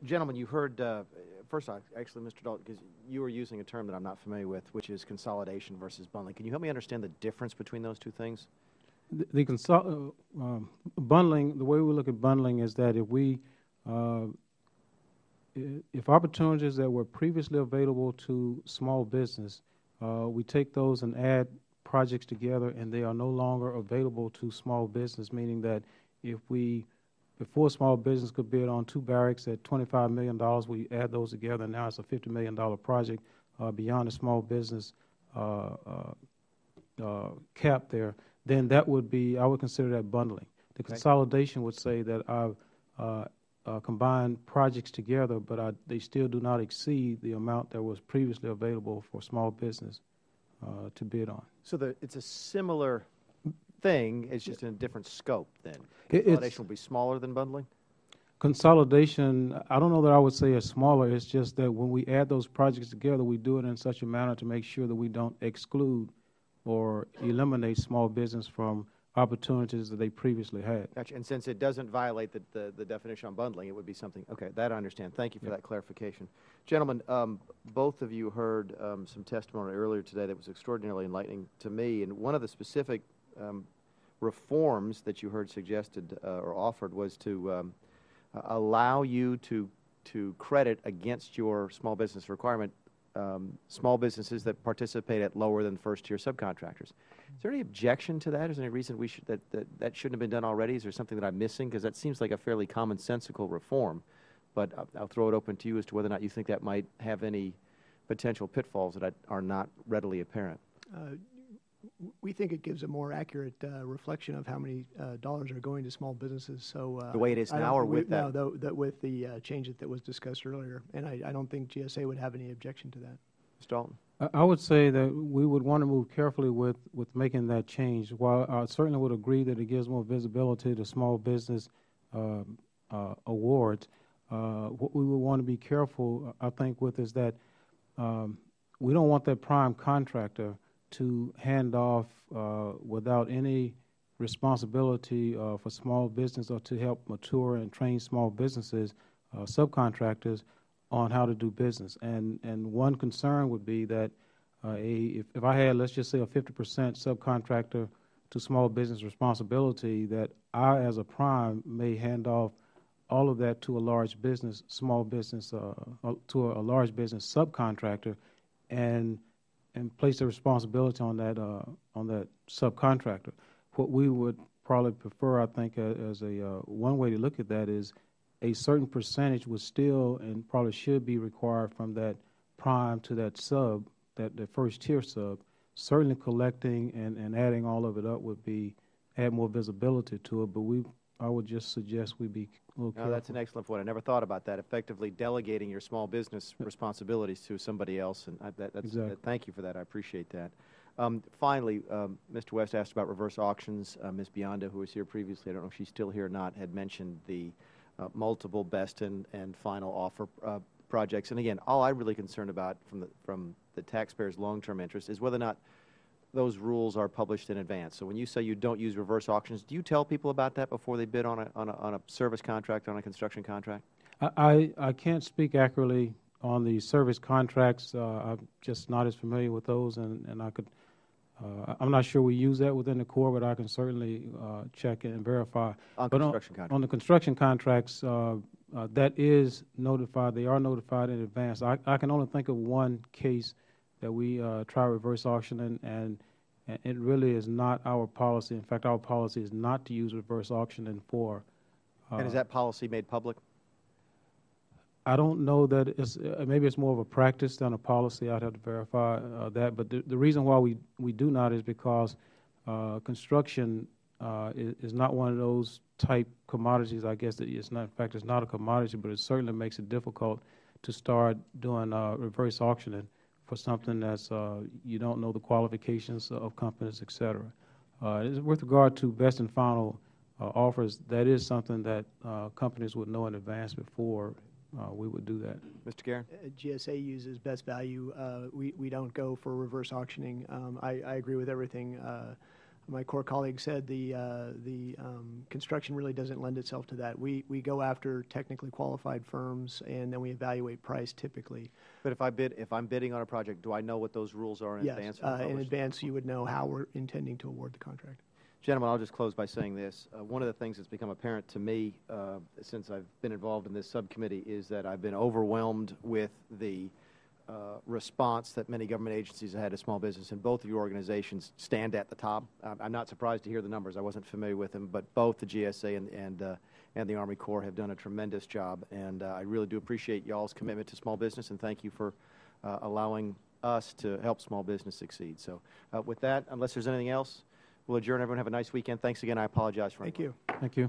Gentlemen, you heard, first off, actually, Mr. Dalton, because you were using a term that I'm not familiar with, which is consolidation versus bundling. Can you help me understand the difference between those two things? Bundling, the way we look at bundling is that uh, if opportunities that were previously available to small business, we take those and add projects together, and they are no longer available to small business, meaning that if before small business could bid on 2 barracks at $25 million, we add those together, and now it's a $50 million project beyond the small business cap there, then that would be, I would consider that bundling. The consolidation would say that I've combined projects together, but they still do not exceed the amount that was previously available for small business to bid on. So it's a similar thing, it's just in a different scope then. Consolidation will be smaller than bundling? Consolidation, I don't know that I would say it's smaller. It's just that when we add those projects together, we do it in such a manner to make sure that we don't exclude or eliminate small business from opportunities that they previously had. Gotcha. And since it doesn't violate the definition on bundling, it would be something, okay, that I understand. Thank you for that clarification. Gentlemen, both of you heard some testimony earlier today that was extraordinarily enlightening to me, and one of the specific reforms that you heard suggested or offered was to allow you to credit against your small business requirement small businesses that participate at lower than first-tier subcontractors. Is there any objection to that? Is there any reason we should, that shouldn't have been done already? Is there something that I'm missing? Because that seems like a fairly commonsensical reform. But I'll throw it open to you as to whether or not you think that might have any potential pitfalls that are not readily apparent. We think it gives a more accurate reflection of how many dollars are going to small businesses. So the way it is now, or with that? No, with the change that was discussed earlier, and I don't think GSA would have any objection to that. Mr. Dalton? I would say that we would want to move carefully with making that change. While I certainly would agree that it gives more visibility to small business awards, what we would want to be careful, I think, with is that we don't want that prime contractor to hand off without any responsibility for small business or to help mature and train small businesses, subcontractors, on how to do business. And one concern would be that if I had, let's just say, a 50% subcontractor to small business responsibility, that I, as a prime, may hand off all of that to a large business, small business, to a large business subcontractor, and place the responsibility on that subcontractor. What we would probably prefer, I think, as a one way to look at that is a certain percentage would still and probably should be required from that prime to that sub, that the first tier sub. Certainly collecting and adding all of it up would add more visibility to it, but I would just suggest we be a little careful. That's an excellent point. I never thought about that, effectively delegating your small business responsibilities to somebody else. And Exactly. Thank you for that. I appreciate that. Finally, Mr. West asked about reverse auctions. Ms. Bionda, who was here previously, I don't know if she's still here or not, had mentioned the multiple best and final offer projects. And again, all I'm really concerned about from the taxpayer's long-term interest is whether or not those rules are published in advance. So when you say you don't use reverse auctions, do you tell people about that before they bid on a service contract, on a construction contract? I can't speak accurately on the service contracts. I'm just not as familiar with those, and I could. I'm not sure we use that within the Corps, but I can certainly check and verify. On construction contracts. On the construction contracts, that is notified. They are notified in advance. I can only think of one case that we try reverse auction, and it really is not our policy. In fact, our policy is not to use reverse auctioning for. And is that policy made public? I don't know that it's, maybe it's more of a practice than a policy. I'd have to verify that. But the reason why we do not is because construction is not one of those type commodities, I guess, that it's not, in fact, it's not a commodity, but it certainly makes it difficult to start doing reverse auctioning for something that's, you don't know the qualifications of companies, et cetera. With regard to best and final offers, that is something that companies would know in advance before we would do that. Mr. Guerin? GSA uses best value. We don't go for reverse auctioning. I agree with everything my core colleague said, the construction really doesn't lend itself to that. We go after technically qualified firms, and then we evaluate price typically. But if I'm bidding on a project, do I know what those rules are in Yes, advance? in advance you would know how we're intending to award the contract. Gentlemen, I'll just close by saying this. One of the things that's become apparent to me since I've been involved in this subcommittee is that I've been overwhelmed with the response that many government agencies have had to small business, and both of your organizations stand at the top. I'm not surprised to hear the numbers. I wasn't familiar with them, but both the GSA and the Army Corps have done a tremendous job, and I really do appreciate y'all's commitment to small business, and thank you for allowing us to help small business succeed. So with that, unless there's anything else, we'll adjourn. Everyone have a nice weekend. Thanks again. I apologize for Thank you. Thank you.